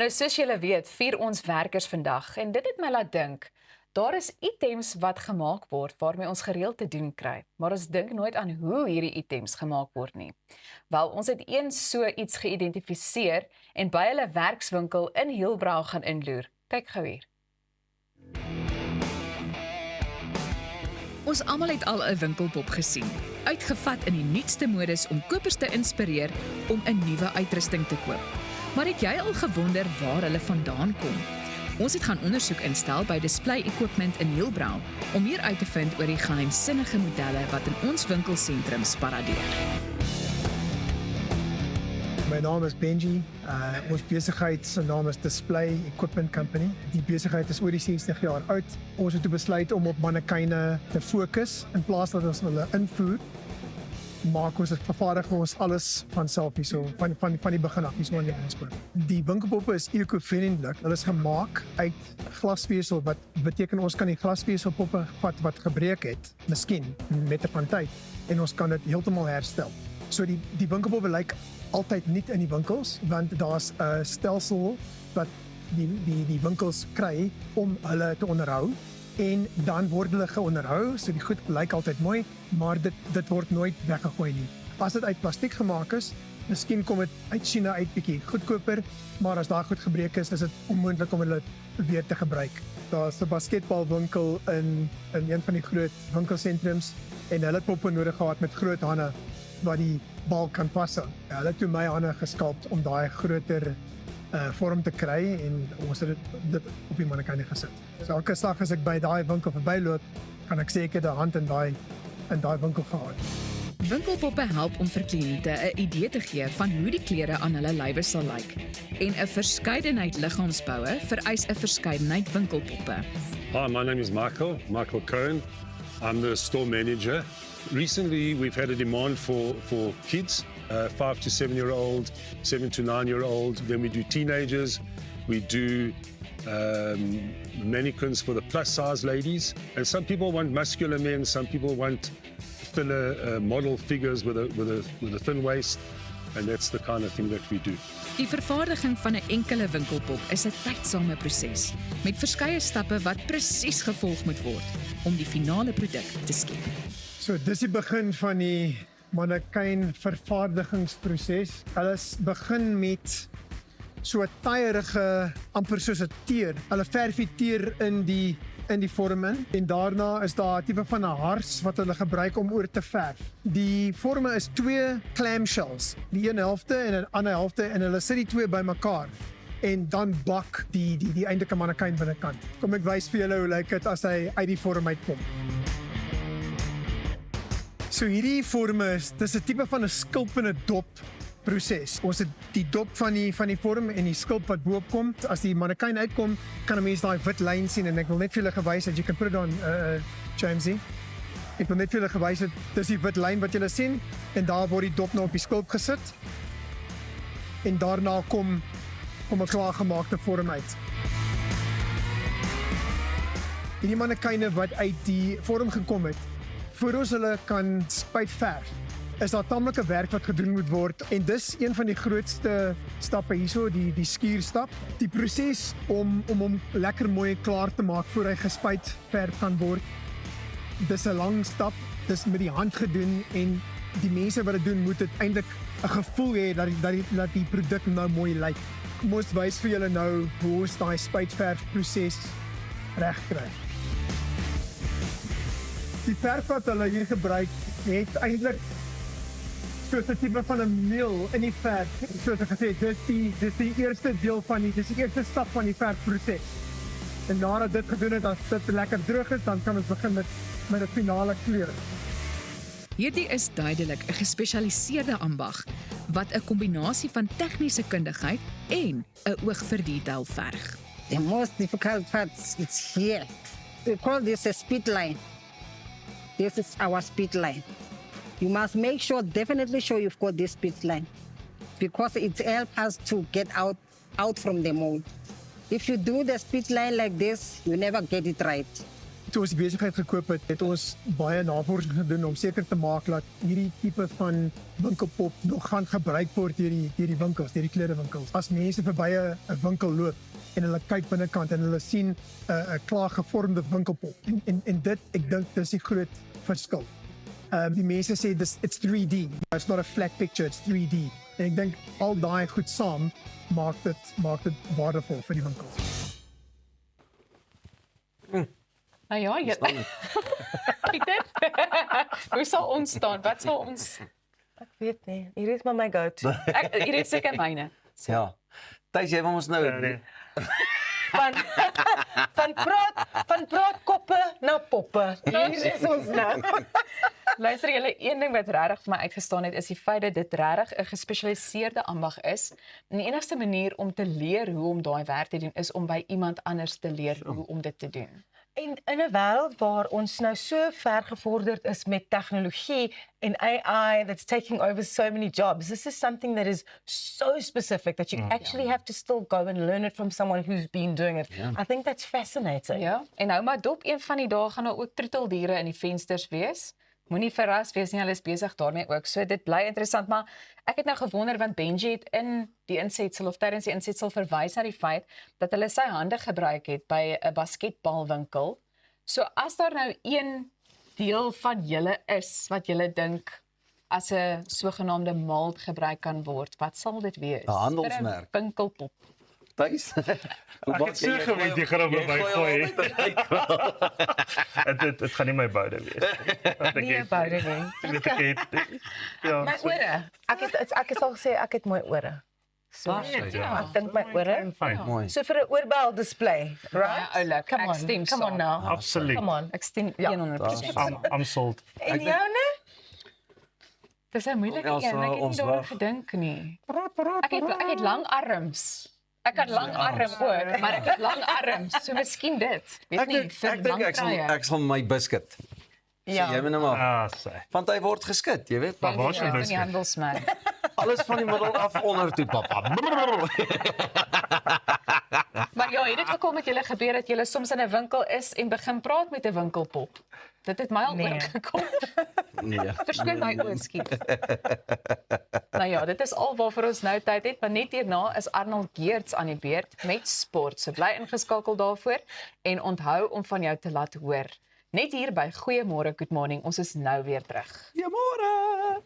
Nou, soos julle weet, vier ons werkers vandag en dit het my laat dink. Daar is items wat gemaak word waarmee ons gereeld te doen kry, maar ons dink nooit aan hoe hierdie items gemaak word nie. Wel, ons het eens so iets geïdentifiseer en by hulle werkswinkel in Hillbrow gaan inloer. Kyk gou hier. Ons almal het al 'n winkelpop gesien, uitgevat in die nuutste modes om kopers te inspireer om 'n nuwe uitrusting te koop. Maar het jy al gewonder waar hulle vandaan kom? Ons het gaan ondersoek instel by Display Equipment in Hillbrow om meer uit te vind oor die geheimsinnige modelle wat in ons winkelsentrums paradeer. My naam is Benji. Ons besigheid se naam is Display Equipment Company. Die besigheid is oor die 60 jaar oud. Ons het besluit om op mannekyne te fokus in plaas dat ons hulle invoer. Maak ons vervaardig ons alles van self hierso van die begin af hierso in Johannesburg. Die winkelpoppe is eco-vriendelijk. Hulle is gemaak uit glasvesel wat beteken ons kan die glasveselpoppe vat wat gebreek het, miskien met 'n van tyd en ons kan dit heeltemal herstel. So die winkelpoppe lyk altyd nie in die winkels want daar's 'n stelsel wat die winkels kry om hulle te onderhou. En dan word hulle geonderhou, so die goed lyk altyd mooi, maar dit word nooit weggegooi nie. As dit uit plastiek gemaak is, miskien kom dit uit China uit bietjie goedkoper, maar as daar goed gebreek is dit onmoontlik om hulle weer te gebruik. Daar's 'n basketbalwinkel in een van die groot winkelsentrums en hulle het poppe nodig gehad met groot hande wat die bal kan pas. Hulle het toe my hande geskalp om daai groter vorm te kry en ons het dit op die mannekyne gesit. So elke slag as ek by daai winkel verbyloop, kan ek sê ek het 'n hand in daai winkel gehad. Winkelpoppe help om vir kliënte 'n idee te gee van hoe die klere aan hulle lywe sal lyk. En 'n verskeidenheid liggaamsboue vereis 'n verskeidenheid winkelpoppe. Hi, my name is Michael Cohen. I'm the store manager. Recently, we've had a demand for kids, 5 to 7-year-old, 7 to 9-year-old. Then we do teenagers. We do mannequins for the plus-size ladies. And some people want muscular men. Some people want thinner model figures with a thin waist. And that's the kind of thing that we do. Die vervaardiging van 'n enkele winkelpop is 'n tydsame proses met verskeie stappe wat presies gevolg moet word om die finale produk te skep. So dis die begin van die mannekyn vervaardigingsproses. Hulle begin met so 'n taaierige amper soos 'n teer. Hulle verf die teer in die vorm in en daarna is daar 'n tipe van 'n hars wat hulle gebruik om oor te verf. Die vorme is 2 clamshells, die een helfte en 'n ander helfte en hulle sit die twee bymekaar en dan bak die eintlike mannekyn binnekant. Kom ek wys vir julle hoe lyk dit as hy uit die vorm uitkom. So hierdie vorme dis 'n tipe van 'n skulp en 'n dop proses. Ons het die dop van die vorm en die skulp wat bo-op kom. As die mannekyn uitkom, kan 'n mens daai wit lyn sien en ek wil net vir julle gewys dat jy kan put it on Jamesy. Ek wil net vir julle gewys dat dis die wit lyn wat julle sien en daar word die dop nou op die skulp gesit. En daarna kom 'n klaargemaakte vorm uit. Hierdie mannekyne wat uit die vorm gekom het, voor ons hulle kan spuitverf, is daar tamelike werk wat gedoen moet word en dis een van die grootste stappe hierso, die skuurstap. Die proses om hom lekker mooi klaar te maak voor hy gespuitverf kan word. Dis 'n lang stap, dis met die hand gedoen en die mense wat dit doen moet dit eintlik 'n gevoel hê dat die produk nou mooi lyk. Kom ons wys vir julle nou hoe ons daai spuitverfproses reg kry. Die verf wat hulle hier gebruik het eintlik soos 'n tipe van 'n meel in die verf. Soos ek gesê het, dis die eerste deel van dis die eerste stap van die verfproses. En nadat dit gedoen het, as dit lekker droog is, dan kan ons begin met 'n finale kleur. Hierdie is duidelik 'n gespesialiseerde ambag wat 'n kombinasie van tegniese kundigheid en 'n oog vir detail verg. The most difficult part is here. We call this a speed line. This is our speed line. You must make sure, definitely sure you've got this speed line because it helps us to get out from the mold. If you do the speed line like this, you never get it right. Toe ons die besigheid gekoop het ons baie navorsing gedoen om seker te maak dat hierdie tipe van winkelpop nog gaan gebruik word deur die winkels, deur die klerewinkels. As mense verby 'n winkel loop en hulle kyk binnekant en hulle sien 'n klaar gevormde winkelpop. En dit, ek dink dis die groot verskil. Die mense sê it's 3D. It's not a flat picture, it's 3D. En ek dink al daai goed saam maak dit waardevol vir die winkels. Nou ja, Pieter, hoe sal ons staan? Wat sal ons... Ek weet nie. Hier is maar my go-to. Hier is seker myne. Ja. Thys, jy wil ons nou Van praatkoppe na poppe. Hier is ons nou. Luister, julle, een ding wat regtig vir my uitgestaan het, is die feit dat dit regtig 'n gespesialiseerde ambag is. En die enigste manier om te leer hoe om daai werk te doen, is om by iemand anders te leer hoe om dit te doen. En in 'n wêreld waar ons nou so ver gevorderd is met tegnologie en AI that's taking over so many jobs, this is something that is so specific that you actually have to still go and learn it from someone who's been doing it. I think that's fascinating. Ja, en hou maar dop, een van die dae gaan daar ook troeteldiere in die vensters wees. Moenie verras wees nie, hulle is besig daarmee ook. So dit bly interessant, maar ek het nou gewonder want Benji het in die insetsel of tydens die insetsel verwys na die feit dat hulle sy hande gebruik het by 'n basketbalwinkel. So as daar nou een deel van julle is wat julle dink as 'n sogenaamde mold gebruik kan word, wat sal dit wees? 'n handelsmerk. Vir 'n winkelpop. Thys. Ek het so geweet jy gaan op my gooi. Dit gaan nie my boude wees. Nie 'n boude nie. My ore. Ek sal gesê ek het mooi ore. So, ek dink my ore. Mooi. So vir 'n oorbel display, right? Oulik, Come ek on, stem come on saam. now. Absoluut. Come on. Ek stem 100%. I'm sold. En joune? Dis 'n moeilike Elsa, een, ek het nie ons daaroor wag. gedink nie. Ek het lang arms. Ek het lang arms ook, maar ek het lang arms, so miskien dit. Weet nie, vir lang krye. ek sal my biscuit. Ja. Jy moet nou maar. Sê. Want hy word geskit, jy weet. Maar waar is Ja, die van die biscuit? handelsman. Alles van die middel af onder toe, papa. Maar ja, het dit gekom met julle gebeur dat julle soms in 'n winkel is en begin praat met 'n winkelpop? Dit het my al oorgekom. Nee. Verskoon my oorskiet. Nou ja, dit is al waarvoor ons nou tyd het, maar net hierna is Arnold Geerts aan die beurt met sport. So bly ingeskakel daarvoor en onthou om van jou te laat hoor. Net hier by Goeiemôre, Good Morning. Ons is nou weer terug. Goeiemôre.